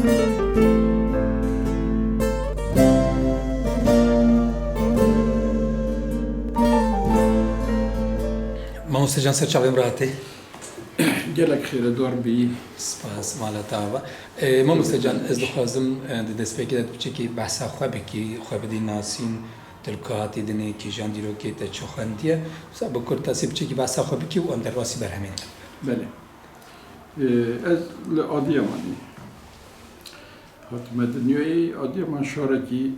ما مستجان سر چاویم راحتی گلک خیره دار بی سپاس مالتا و ما مستجان از دخوازم دست پیکی داد بچه که بحثا خواه بکی خواه بدی ناسین تلکاتی دنی که جان دیرو که تا چخندیه بسا بکر تاسی بچه که بحثا خواه بکی و اندر واسی برهمین بله از لآدیامانی حاتم دنیای آدیامان شارکی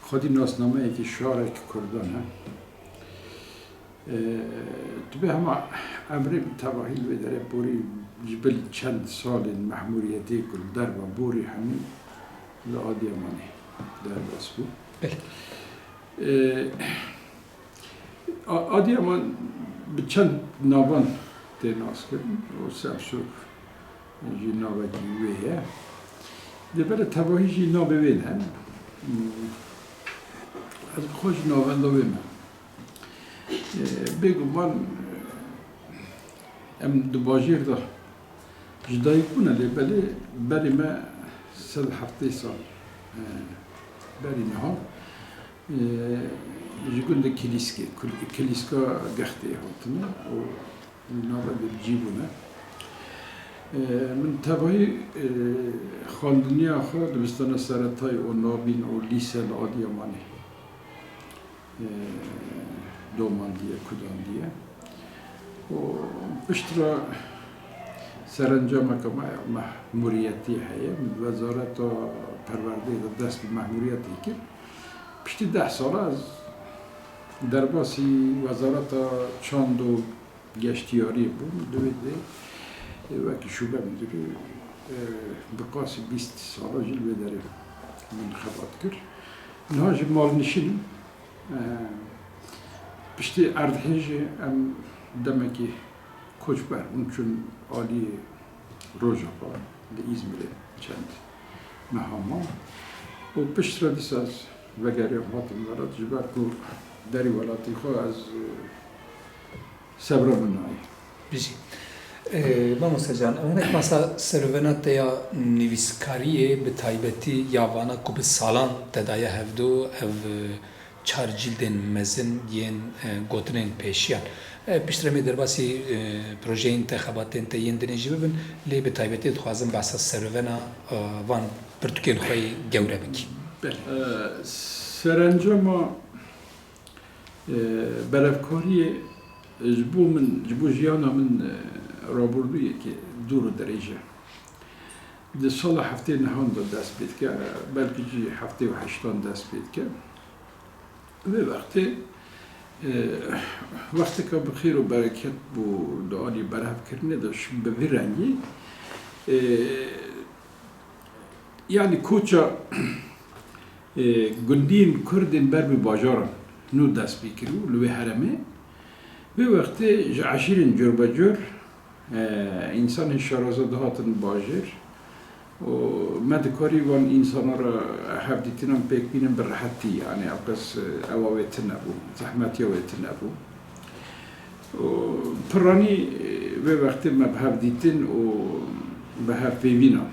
خودی ناسنامه ای که شارک کردانه تو به همه امری تواهیل و داره بوری جبل چند سال محموریتی کل در و بوری همین لآدیامانی در باس بود آدیامان به چند نابان تناس کردن و سرسوک جی نابا جیوه دبر تواهی جی نابه وین هم از خوش نابان دو وین بگو من ام دو باجیر دا جدایی کنه بله بری ما 170 سال بری نها جگون ده کلیسکا گخته هاتنه و نابا جیبونه من تبایی خاندنی آخر دبستان سرطای و نابین و لیسه الآدیامانی دومان دیه کدام دیه و پشترا سرانجام که محموریتی هست من وزارت پرورده دست به محموریتی که پشتی 10 سال از درباسی وزارت چند و گشتیاری بود دویده وکی شوبه میداره بقاسی 20 سال جل بداره منتخبات کرد نهاج مال نشین پشتی اردهیج ام دمکی کوچ بر اون چون عالی روژا با لإزمیر چند مهاما و پشت را دیس از وگری هاتم ولات جبر کو داری ولاتی خواه از صبران نایی بیشی ما مستجان اونک مثلا سرونت یا نویسکاریه به تایبتی یاوانا کو به سالان تدایه هفدو او 4 جلدن مزن ین گوترین پیشیان پیشترمی در باسی پروژه انتخابات انتخابی دنیجی ببین لی به تایبتی دخوازم بحث سرونا وان پرتوکیل خوی گوره بکی. سرانجام برافکاری جبو جیانا من رابردویه که دور درجه. ده سال هفته نهان دست بید که بلکه جی هفته و 8 دست بید که و وقتی که بخیر و برکت بو دعالی برهب کرنه داشت به ویرنگی یعنی کوچا گندین کردین بر به باجاران نو دست بیکرو لوی حرمه و وقتی عشیرین جور بجور انسان شرازاده هاتن باجر و مدکاری وان انسان را حفظیتنام پیک بینم برحتی یعنی اقص اوایت نبود زحمتی اوایت نبود و پرانی و وقتی مبحفظیتن و به حفظیوینان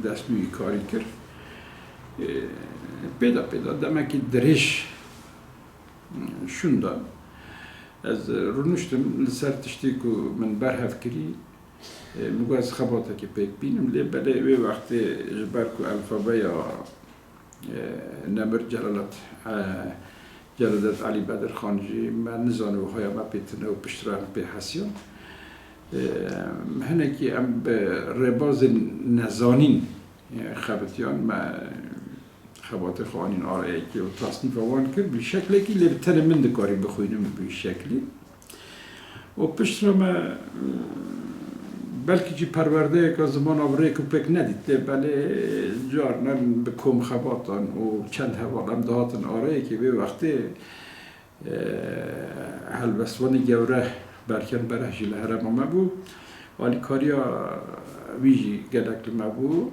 دست می‌ی کاری کرد پیدا دمکی درش شوندان از رونشتم لسر تشتی که من برحف کری میگو از خباته که پیک بینم لی بله وی وقتی جبر که الفابیا نمر جلالت علی بدر خانجی من نزانه و های ما پیتنه و پشتران پی حسیان هنه که ام به رباز نزانین خبتیان ما خبات خوانین آرایی که و تصنیف آوان کرد به شکلی که لبتن من دکاری بخوینم به شکلی و پشتران ما بلکه جی پرورده که زمان آوره که پک ندید بله جارنن به کم خباتان و چند حوالم دهاتن آرایی که به وقتی هلوستوانی گوره برکن بره جیل هرم ما بود ولی کاریا ویجی گلک ما بود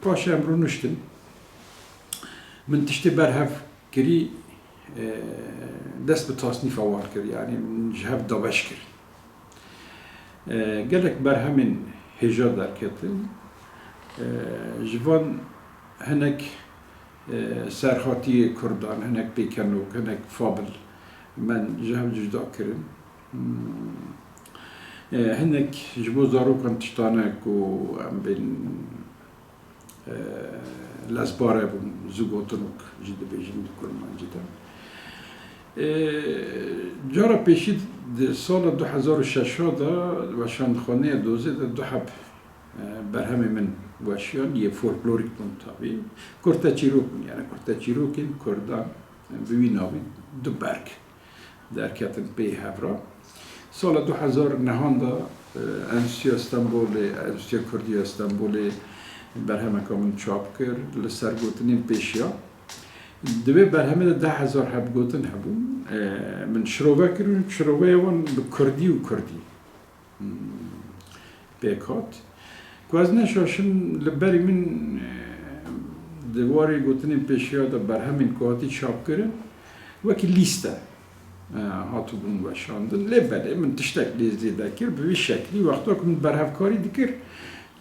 پاش امرو نشتن من تشتی برهف کری دست به تصنیف آوار کرد یعنی جهب دابش کرد gelek berhemin heja derketin jivan hinek serhatiye Kurdan, hinek pekenok, hinek fabel men jihev cüda kirin. Hinek ji bo zarokan tiştanek û em bên lezbare bûn zûgotinok jî dibêjin di Kurmancî de. Cara pêşî di sala 2006 da weşandixaneya dozê de du heb berhemê min weşiyan yê folklorik bûn tabî. Kurta çîrok bûn yani kurta çîrokên Kurdan bi wî navî du berg derketin pê hevra. Sala 2009 da Enstitûya Stenbolê, Enstitûya Kurdiya Stenbolê berhemeka min çap kir li ser gotinên pêşiya. Di vê berhemê de 10,000 hebgotin hebûn. Min şirove kirin, şiroveya wan bi Kurdî û Kurdî pêk hat. Ku ez neşaşim li berî min di warê gotinên pêşiya de berhemên ku hatî çap kirin wekî lîste hatibûn weşandin. Lê belê min tiştek lê zêde kir bi vî şeklî wexta ku min berhevkarî dikir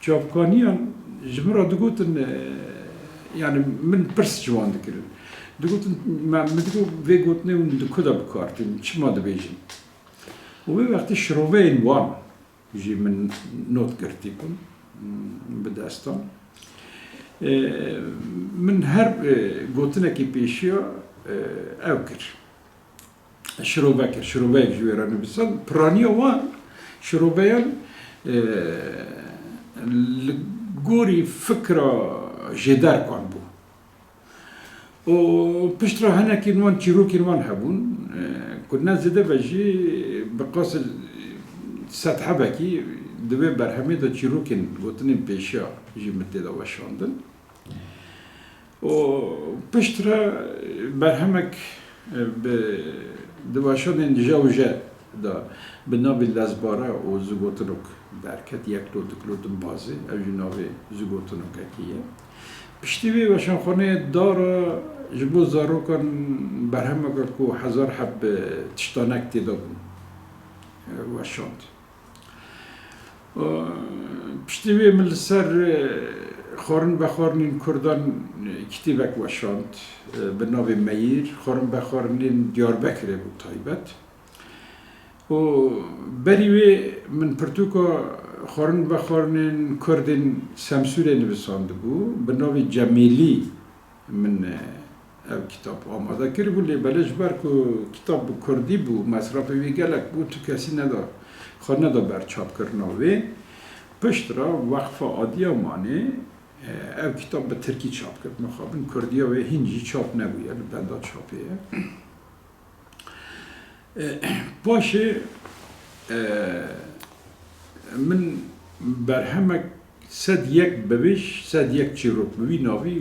çapkaniyan ji min re digotin yani min pirs ji wan dikirin. Digotin min digo vê gotinê hûn di ku de bikartin çima dibêjin. û vê wextê şiroveyên wan jî min not girtî bûn bi destan. Min her gotinekî pêşiya ew kir. Şirove kir, şiroveyek ji wê re nivîsan. Piraniya wan şiroveyan li gorî fikra jêderkan bû. û piştre hinekî wan çîrokên wan hebûn ku ne zêde ve jî bi qasî sethebekî di vê berhemê de çîrokên gotinên pêşiya jî min tê de weşandin. û piştre berhemek di weşanên jewje da bi navê lezbare û zûgotinok derket yek kilo du kilo din bazê ew jî navê zûgotinokekî ye. Piştî vê weşanxaneyê dara ji bo zarokan berhemeka ku 1000 heb tiştanek têda bûn weşand. Piştî vê min li ser xwarin vexwarinên Kurdan kitêbek weşand bi navê Meyîr, xwarin vexwarinên Diyarbekirê bû taybet. û berî wê min pirtûka xwarin vexwarinên Kurdên Semsûrê nivîsandibû bi navê Cemêlî min ev kitap amade kiribû lê belê ji ber ku kitap bi Kurdî bû mesrafê wî gelek bû tu kesî neda xwe neda berçapkirina wê. Piştre Weqfa Adıyamanê ev kitap bi Tirkî çap kir. Mixabin Kurdiya wê hîn jî çap nebûye li benda çapê ye. Paşê min berhemek 101 bebêj 101 çîrok bi wî navî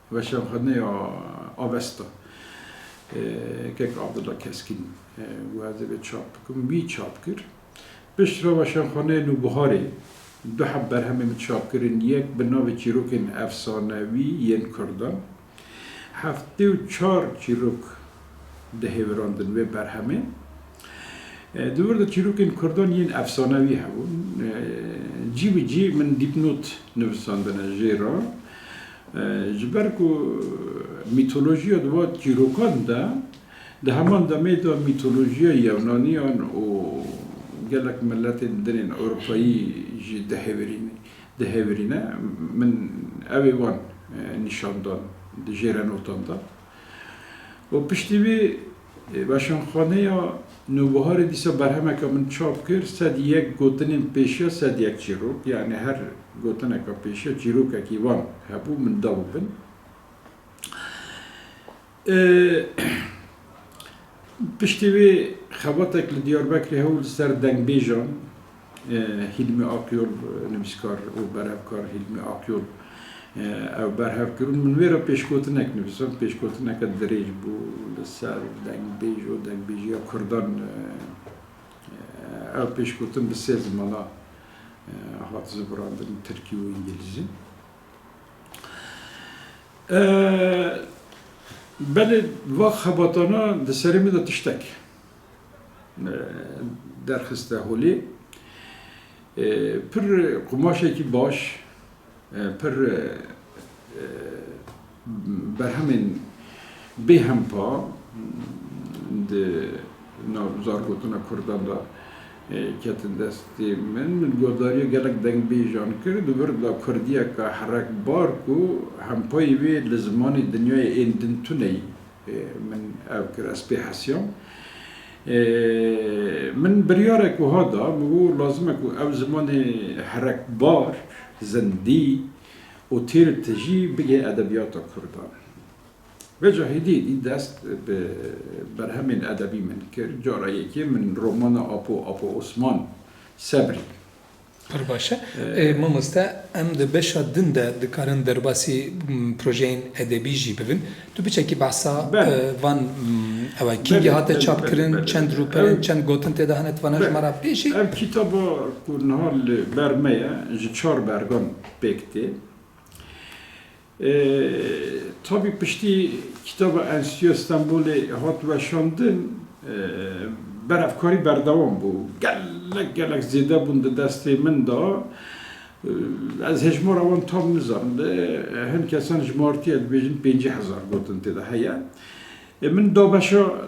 weşanxaneya Avesta kek Abdullah Keskin wazê vê çap bikim wî çap kir. Piştre weşanxaneya Nûbiharê du heb berhemê min çap kirin yek bi navê çîrokên efsanewî yên Kurdan. 74 çîrok dihêvirandin vê berhemê. Di wir de çîrokên Kurdan yên efsanewî hebûn. Cî bi cî min dîpnot nivîsandine jê re. Ji ber ku mîtolojiya di va çîrokan de di heman demê de mîtolojiya Yewnaniyan û gelek milletên dinên Ewropayî jî dihêvirîne. Min evê wan nîşan dan di jêre notan da. û piştî vê weşanxaneya Nûbiharê dîsa berhemeka min çap kir 101 gotinên pêşiya 101 çîrok yani her gotineka pêşiya çîrokekî wan hebû min da bin. Piştî vê xebatek li Diyarbekirê hebû li ser dengbêjan Hilmi Akyol nivîskar û berhevkar Hilmi Akyol ew berhev kirin min wê re pêşgotinek nivîsan pêşgotineke dirêj bû li ser dengbêj û dengbêjiya Kurdan ew pêşgotin bi sê zimana hat zibrandin Tirkî û İngilîzî. Belê va xebatana di serê min de tiştek درخسته هولی پر قماشه کی باش پر بر همین به هم پا ده نابزار گوتنا کردان دا کتن دستی من گوداری گلک دنگ بیجان کرد و برد دا کردیه که حرک بار کو هم پایی وی لزمانی دنیای این دنتونه من او کر اسپیحاسیون من بریاره که هادا مگو لازمه که او زمان حرک بار زندی و تیر تجی بگه ادبیات کردان و جاهدی این دست بر همین ادبی من کرد جارایی که من رمان آپو عثمان صبری پر باشه مامۆستا ئەم بەشە دندا دکارن دەرباسی پرۆژەین ئەدەبی ژی ببن تو بچێکی باسا وان ئەوە کینگی هاتە چاپکردن چەند روپەرن چەند گوتن تێدا هەنێت وانە ژمارە پێشی ئەم کتابە کوونها بەرمەیە ji 4 bergan pêktê tabii piştî kitaba Enstitüya İstanbulê hat weşandin berevkarî berdewam bû gelek zêde bûn di destê min da ez hejmara wan tam nizanim hin kesan jmartiye dibêjin 50,000 gotin têde heye min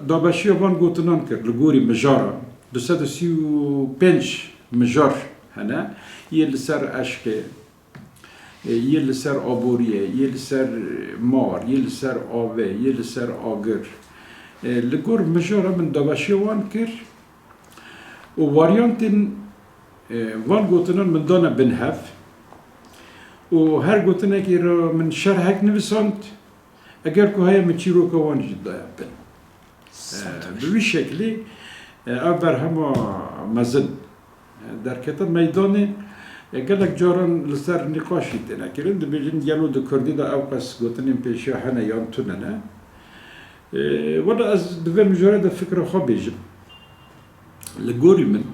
dabeşiya van gotinan kir li gorî mijaran 235 mijar hene yê li ser eşkê yê li ser aboriye yê li ser mar yê li ser avê yê li ser agir li gor mijara min dabeşiya wan kir û varyantên van gotinan min dane binhev û her gotinekê ra min şerhek nivisand eger ku heye min çîroka wan jî daye bin bi wî şeklî ev berhema mezin derkete meydanê gelek caran li ser nîqaşî têne kirin dibêjin gelo di Kurdî de ew qes gotinên pêşiya hene yan tune ne wela ez di vê mijare de fikra xwe bêjim li gorî min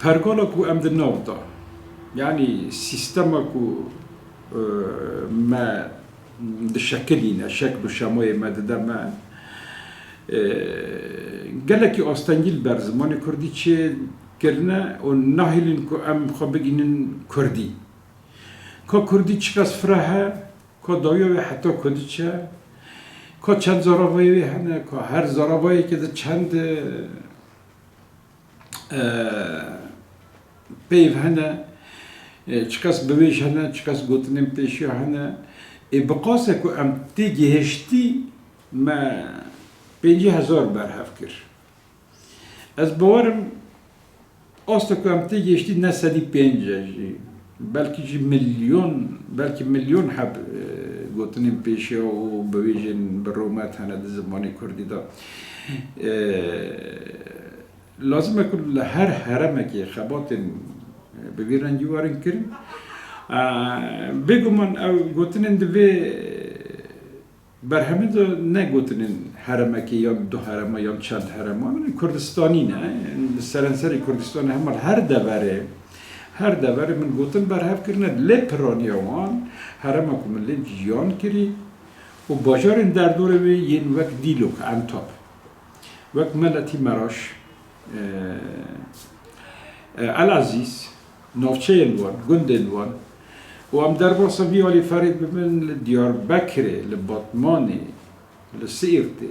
pergala ku em di nav da yani sîstema ku me dişekilîne şekl û şemayê me dide me gelekî astengîl ber zimanê Kurdî çê kirine û nahêlin ku em xwe bigînin Kurdî ka Kurdî çi qes firahe ka dawîya wê heta Kurdî çe ka çend zaravayê wê hene ka her zaravayekê de çend peyv hene çi qes bivêj hene çi qes gotinên pêşiya hene bi qase ku em tê gihiştî me 50,000 berhev kir ez bawerim asta ku em tê gihiştî ne sedî pênc jî belkî jî milyon heb gotinên pêşiya û bivêjên bi romet hene di zimanê Kurdî da lazim e ku li her heremekê xebatên bi vî rengî warin kirin bêguman ew gotinên di vê berhemê de ne gotinên heremekê yan du herema yan çend herema Kurdistanî ne li serenserê Kurdistanê hemal her deverê min gotin berhev kirine lê piraniya wan herema ku min lê jiyan kirî û bajarên derdorê wê yên wek Dîlok Entab wek Meletî Meraş Elazîz navçeyên wan gundên wan û em derbasa vî alî Ferîd bibin li Diyarbekirê li Batmanê li Siîrtê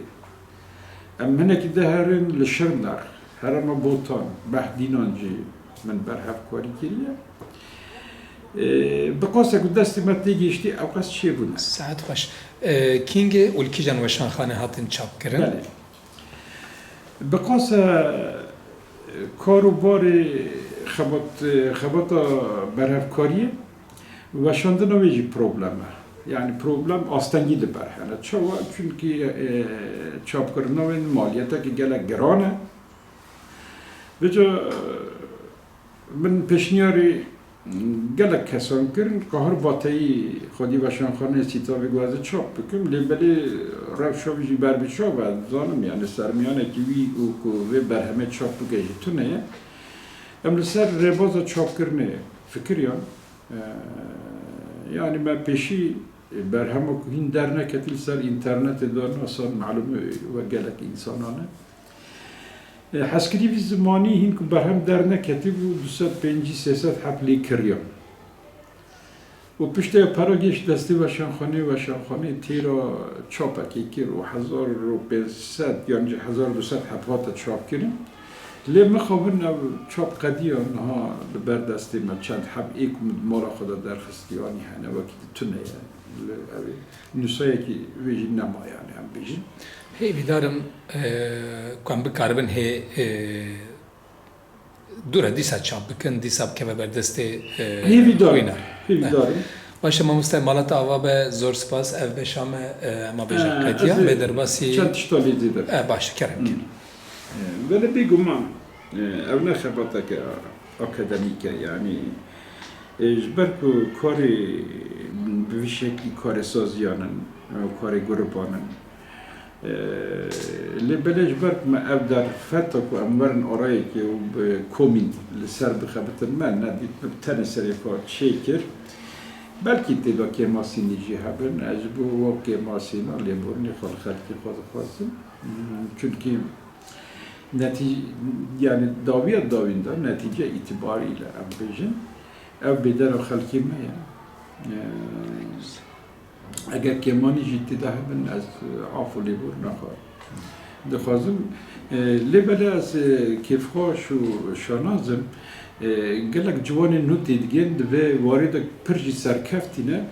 em hinekî de herin li Şirnexê herema Botan Behdînan jî min berhevkarî kiriye bi qase ku destê me tê gihîştî ew qes çêbûne سعد خوش کینگê û li kîjan weşanxane hatin çapkirin bi qase karobarê xebata berhevkariyê weşandina wê jî problem e yani problem astengî li ber hene çawa çünkü çapkirina wê maliyetekî gelek giran e vêca min pêşniyarê gelek kesan kirin ka her bateyî xwedî weşanxaneyê sîtavê guheze çap bikim lê belê rewşa wî jî ber biçav e dizanim yani sermiyanekî wî û ku vê berhemê çap bike jî tune ye em li ser rêbaza çapkirinê fikiriyan yani me pêşî berhema ku hîn derneketî li ser înternetê da nasan malûm we gelek însanan e حسکری وی زمانی هین که برهم در نکتی و 250-300 حفلی کریان و پشت پراگش دستی و شانخانه تیرا چاپکی کر و 1500 یا 1200 حفات چاپ کردیم لی مخابن او چاپ قدیان ها بر دستی ما چند حب ایک مالا خدا در خستیانی هنه وقتی تونه نسایه که ویجی نمایانی هم بیجی هی بیدارم کام بکاربن هی دوره دیسا چاپ بکن دیسا بکه بردسته هیوی دارم باشه ما مستعمالات آوا به زور سپاس اف بشام ما بجا کتیا به درباسی چند تشتالی دیده باشه کرم کن ولی بگم من او نخباته که اکادمیکه یعنی اجبر که کاری به شکلی کار سازیانن کار گروپانن لبلش برد ما او در فتا که امورن آرایی که کومین لسر بخبتن من ندید تن سری کار چیکر بلکه تیدا که ماسی نیجی هبن اجبو و که ماسی نا لیبورنی خال خلقی خواستم چونکه نتیجه یعنی داوین نتیجه اعتباری له ام بیجن او بدر خلقی ما اگر کمانی جیتی ده بن از عفو لیبور نخواه دخوازم لیبره از کیف خوش و شانازم گلک جوان نوتی دیگه و وارد پرجی سرکفتینه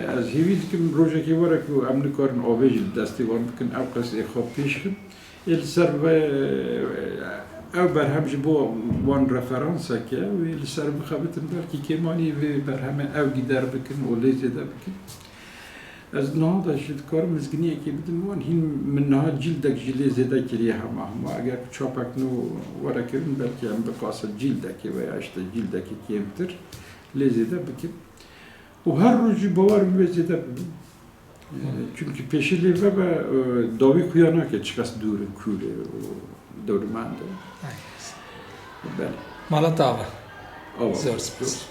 از هیوید که روزه که واره که امن کارن آویج دستی وان بکن او قصد خواب پیش کن el serve او برهم جبو وان رفرانسا که و el serve خابتن برکی کمانی و برهم او گیدر بکن و لیزه ده بکن از نهاده شد کار مزگنیه که بدن وان هین من نها جلدک جلی زده کریه همه اگر چاپک نو وره کرن بلکه هم بقاسد جلدکی و اشتا جلدکی کمتر لیزه ده بکن و هر روزی باور بیزه بکن çünkü peşili ve davi kuyana ki çıkas dure kule doğru manda. Malatava. Zor spas.